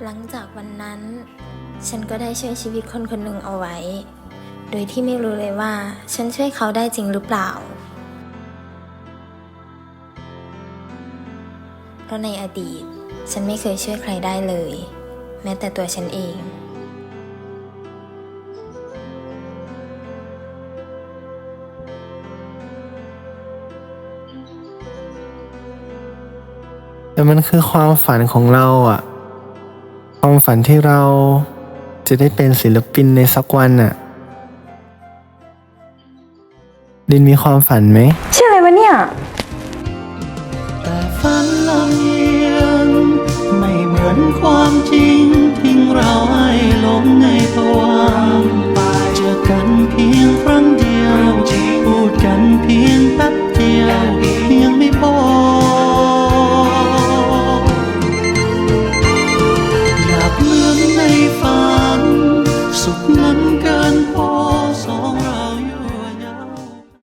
หลังจากวันนั้นฉันก็ได้ช่วยชีวิตคนคนหนึ่งเอาไว้โดยที่ไม่รู้เลยว่าฉันช่วยเขาได้จริงหรือเปล่าเพราะในอดีตฉันไม่เคยช่วยใครได้เลยแม้แต่ตัวฉันเองแต่มันคือความฝันของเราอะความฝันที่เราจะได้เป็นศิลปินในสักวันอะดินมีความฝันไหมชื่ออะไรวะเนี่ยแต่ฝันลำเอียงไม่เหมือนความจริงทิ้งเราให้หลงในภวังค์เจอกันเพียงครั้งเดียวพูดกันเพียงแป๊บเดียวยังไม่พอ